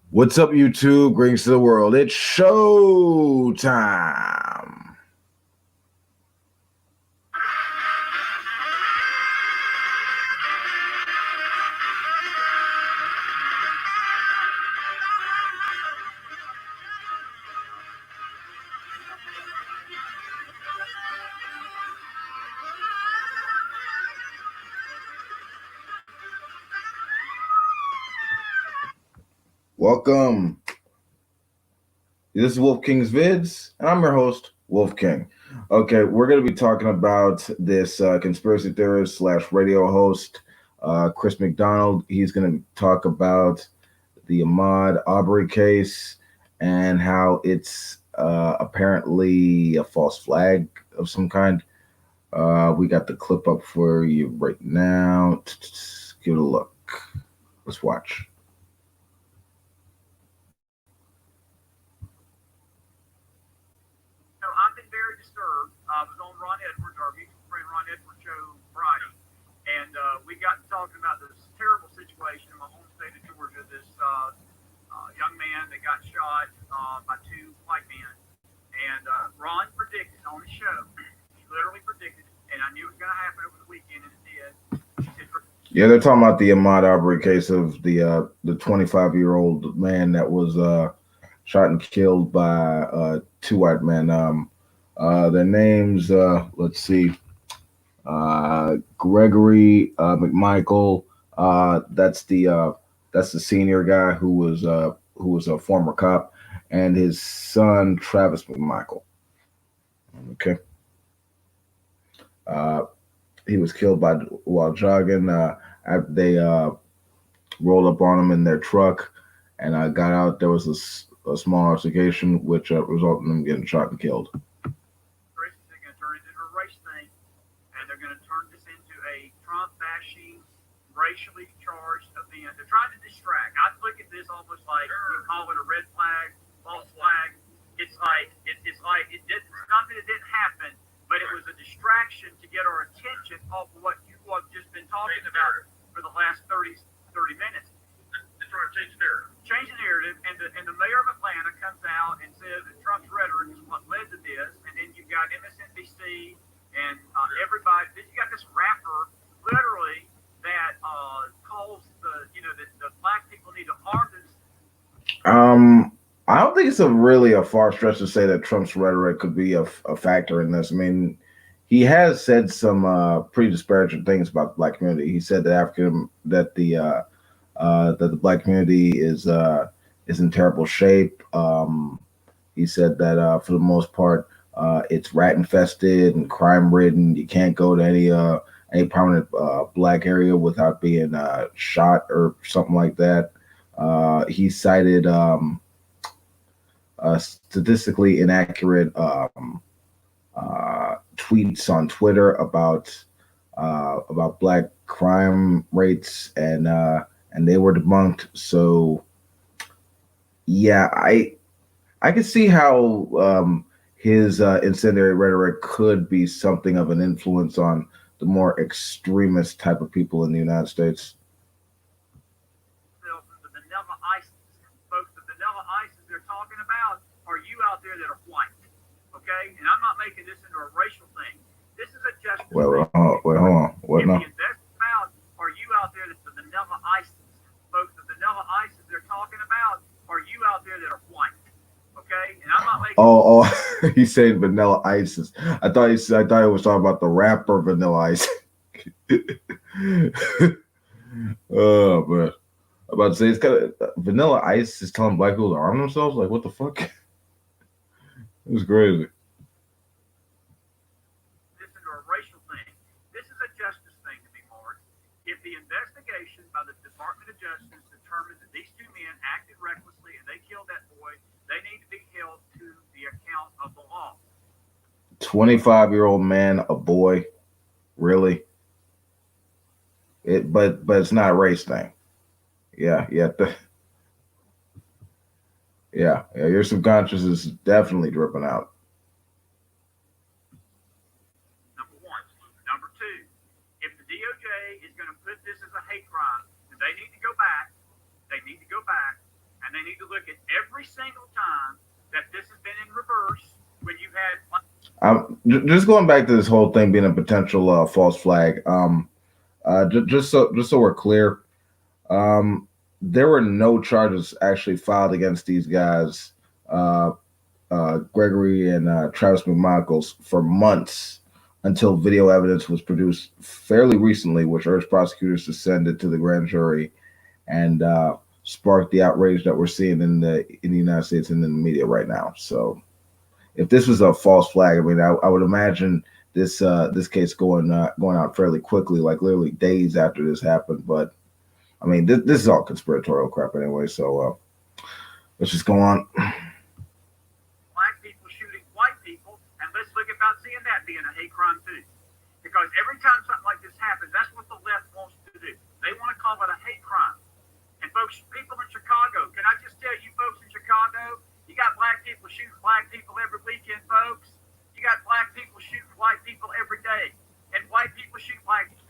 What's up, YouTube? Greetings to the world. It's show time. Welcome. This is Wolf King's Vids, and I'm your host, Wolf King. Okay, we're going to be talking about this conspiracy theorist slash radio host, Chris McDonald. He's going to talk about the Ahmaud Arbery case and how it's apparently a false flag of some kind. We got the clip up for you right now. Give it a look. Let's watch. I've been very disturbed. I was on Ron Edwards, our mutual friend Ron Edwards show Friday, and we got talking about this terrible situation in my home state of Georgia. This young man that got shot by two white men, and Ron predicted on the show. He literally predicted it, and I knew it was going to happen over the weekend, and it did. Yeah, they're talking about the Ahmaud Arbery case of the 25-year-old man that was shot and killed by two white men. Their names, let's see, Gregory McMichael. That's the senior guy who was a former cop, and his son Travis McMichael. Okay. Uh, he was killed while jogging. They rolled up on him in their truck, and got out. There was a small altercation, which resulted in them getting shot and killed. Chris, they're going to turn it into a race thing, and they're going to turn this into a Trump bashing, racially charged event. They're trying to distract. I look at this almost like you call it a red flag, false flag. It's like it's not that it didn't happen, but it was a distraction to get our attention off of what you have just been talking about for the last 30 minutes. They're trying to change the narrative. Change the narrative, and the mayor of Atlanta comes out and says that Trump's rhetoric is what led to this, and then you've got MSNBC and everybody. Then you got this rapper, literally, that calls the black people need to arm this. I don't think it's really a far stretch to say that Trump's rhetoric could be a factor in this. I mean, he has said some pretty disparaging things about the black community. He said that the black community is in terrible shape. He said that for the most part, it's rat infested and crime ridden. You can't go to any prominent black area without being shot or something like that. He cited statistically inaccurate tweets on Twitter about black crime rates, and they were debunked. So yeah, I can see how his incendiary rhetoric could be something of an influence on the more extremist type of people in the United States. The vanilla ices, folks. The vanilla ices they're talking about are you out there that are white, okay? And I'm not making this into a racial thing. This is a justice thing. Wait, hold on. What now? About are you out there that's the vanilla ices, folks? The vanilla ices they're talking about are you out there that are white, okay? And I'm not making. Oh, he said Vanilla Isis. I thought he was talking about the rapper Vanilla Ice. Oh, but I'm about to say it's kind of Vanilla Ice is telling black people to arm themselves. Like, what the fuck? It was crazy. This is a racial thing. This is a justice thing to be marked. If the investigation by the Department of Justice determines that these two men acted recklessly and they killed that boy, they need to be held to the account of the law. 25-year-old man, a boy, really? But it's not a race thing. Yeah. Your subconscious is definitely dripping out. Number one. Number two, if the DOJ is going to put this as a hate crime, then they need to go back, and they need to look at every single time that this has been in reverse when you've had. Just going back to this whole thing being a potential false flag. Just so we're clear, there were no charges actually filed against these guys, Gregory and Travis McMichaels, for months until video evidence was produced fairly recently, which urged prosecutors to send it to the grand jury and sparked the outrage that we're seeing in the United States and in the media right now. So, if this was a false flag, I mean, I would imagine this case going out fairly quickly, like literally days after this happened. But I mean, this is all conspiratorial crap anyway. So let's just go on. Black people shooting white people, and let's look about seeing that being a hate crime too. Because every time something like this happens, that's what the left wants to do. They want to call it a hate crime. And folks, people in Chicago, can I just tell you folks in Chicago, you got black people shooting black people every weekend, folks. You got black people shooting white people every day. And white people shoot black people.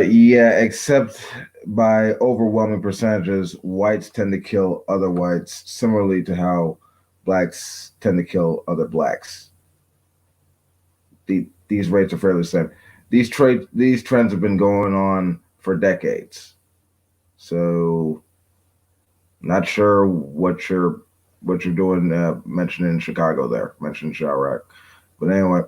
Yeah, except by overwhelming percentages, whites tend to kill other whites, similarly to how blacks tend to kill other blacks. These rates are fairly the same. These trends have been going on for decades. So, not sure what you're doing mentioning Chicago there, mentioning Chirac, but anyway.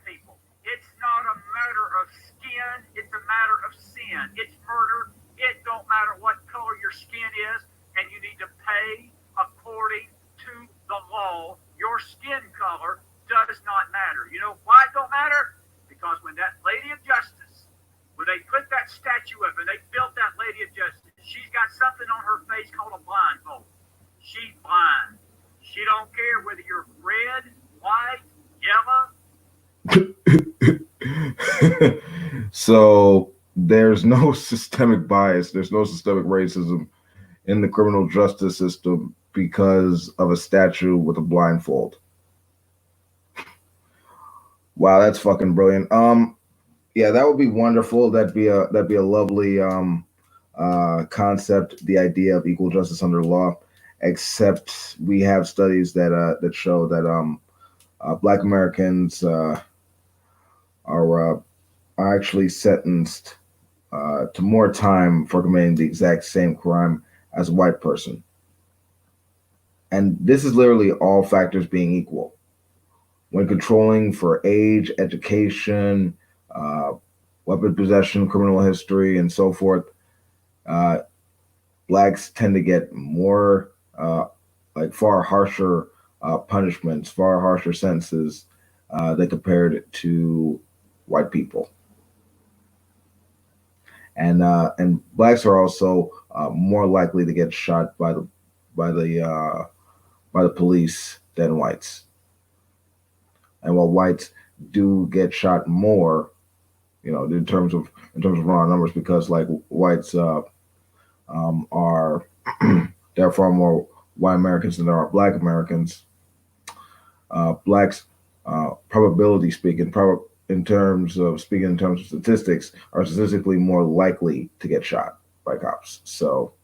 People, it's not a matter of skin; it's a matter of sin. It's murder. It don't matter what color your skin is, and you need to pay according to the law. Your skin color does not matter. You know why it don't matter? Because when that Lady of Justice, when they put that statue up and they built that Lady of Justice, she's got something on her face called a blindfold. She's blind. She don't care whether you're red, white, yellow. So there's no systemic bias. There's no systemic racism in the criminal justice system because of a statue with a blindfold. Wow, that's fucking brilliant. Yeah, that would be wonderful. That'd be a lovely concept, the idea of equal justice under law. Except we have studies that show that Black Americans are actually sentenced to more time for committing the exact same crime as a white person. And this is literally all factors being equal. When controlling for age, education, weapon possession, criminal history, and so forth, blacks tend to get more, far harsher punishments, far harsher sentences than compared to white people. And blacks are also more likely to get shot by the police than whites. And while whites do get shot more, in terms of raw numbers, because like whites are there are far more white Americans than there are Black Americans. Blacks, probability speaking, in terms of statistics, are statistically more likely to get shot by cops. So,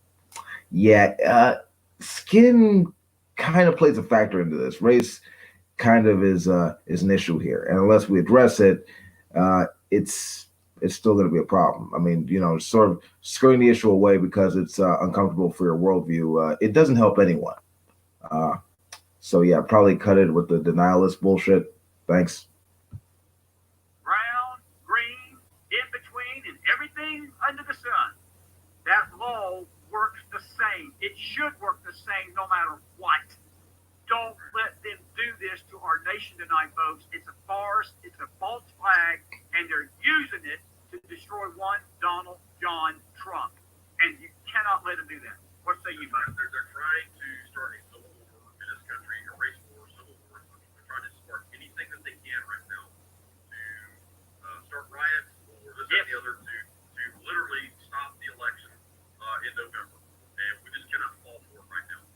yeah, skin kind of plays a factor into this. Race kind of is an issue here, and unless we address it, it's still going to be a problem. I mean, sort of skirting the issue away because it's uncomfortable for your worldview. It doesn't help anyone. So yeah, probably cut it with the denialist bullshit. Thanks. Brown, green, in between, and everything under the sun. That law works the same. It should work the same no matter what. Don't let them do this to our nation tonight, folks. It's a farce. It's a false flag, and they're using it to destroy one Donald John Trump. And you cannot let them do that. What say you, buddy? They're trying to start a civil war in this country, a race war, civil war. They're trying to spark anything that they can right now to start riots or this and the other to literally stop the election in November. And we just cannot fall for it right now.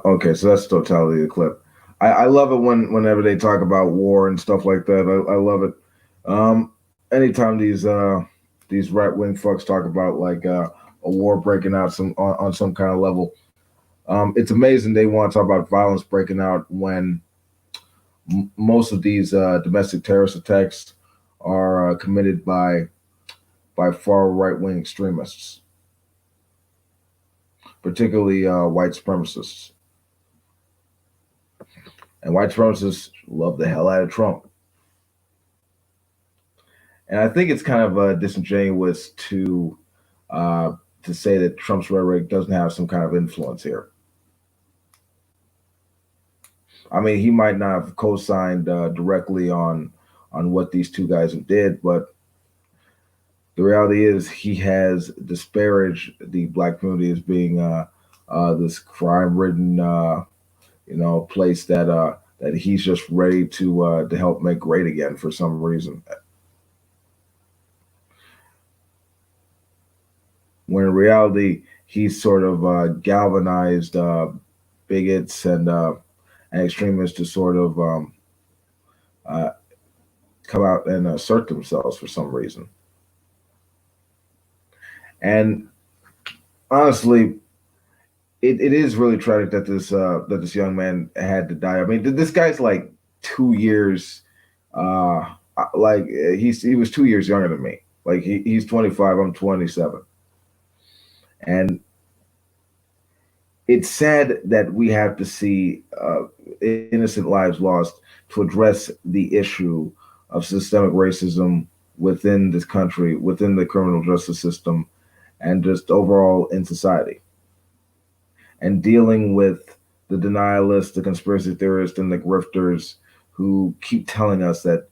Okay, so that's the totality of the clip. I love it whenever they talk about war and stuff like that. I love it. anytime these right wing fucks talk about like a war breaking out on some kind of level, it's amazing they want to talk about violence breaking out when most of these domestic terrorist attacks are committed by far right wing extremists, particularly white supremacists. And white supremacists love the hell out of Trump. And I think it's kind of disingenuous to say that Trump's rhetoric doesn't have some kind of influence here. I mean, he might not have co-signed directly on what these two guys did, but the reality is he has disparaged the black community as being this crime-ridden, place that he's just ready to help make great again for some reason. When in reality, he's sort of galvanized bigots and extremists to sort of uh, come out and assert themselves for some reason. And honestly, it is really tragic that this young man had to die. I mean, this guy's like 2 years, he was 2 years younger than me. Like he's 25, I'm 27, and it's sad that we have to see innocent lives lost to address the issue of systemic racism within this country, within the criminal justice system, and just overall in society. And dealing with the denialists, the conspiracy theorists, and the grifters who keep telling us that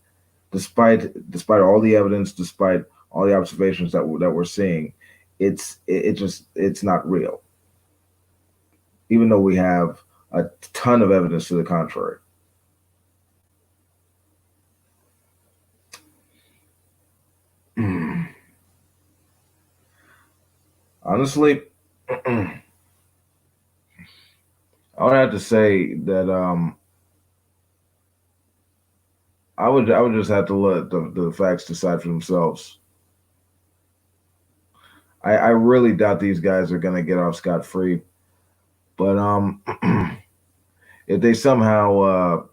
despite all the evidence, despite all the observations that we're seeing, it's not real, even though we have a ton of evidence to the contrary. Honestly, I would have to say that I would just have to let the facts decide for themselves. I really doubt these guys are gonna get off scot free, but if they somehow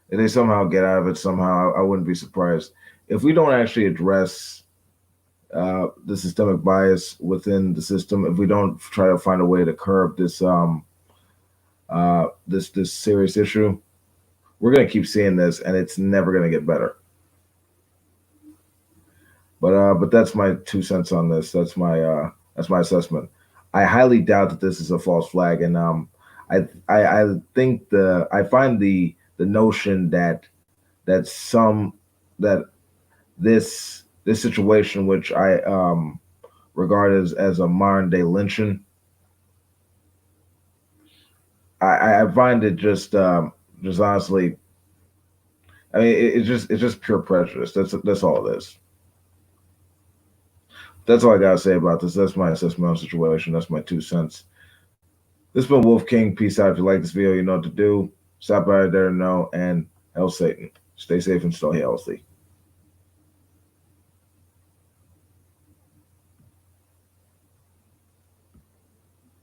if they somehow get out of it somehow, I wouldn't be surprised if we don't actually address the systemic bias within the system. If we don't try to find a way to curb this serious issue, we're gonna keep seeing this, and it's never gonna get better. But that's my 2 cents on this. That's my assessment. I highly doubt that this is a false flag, and I think I find the notion that some that this situation, which I regard as a modern day lynching, I find it just honestly. I mean, it's just pure prejudice. That's all it is. That's all I gotta say about this. That's my assessment on the situation. That's my 2 cents. This has been Wolf King. Peace out. If you like this video, you know what to do. Stop by there to know, and hell Satan. Stay safe and stay healthy.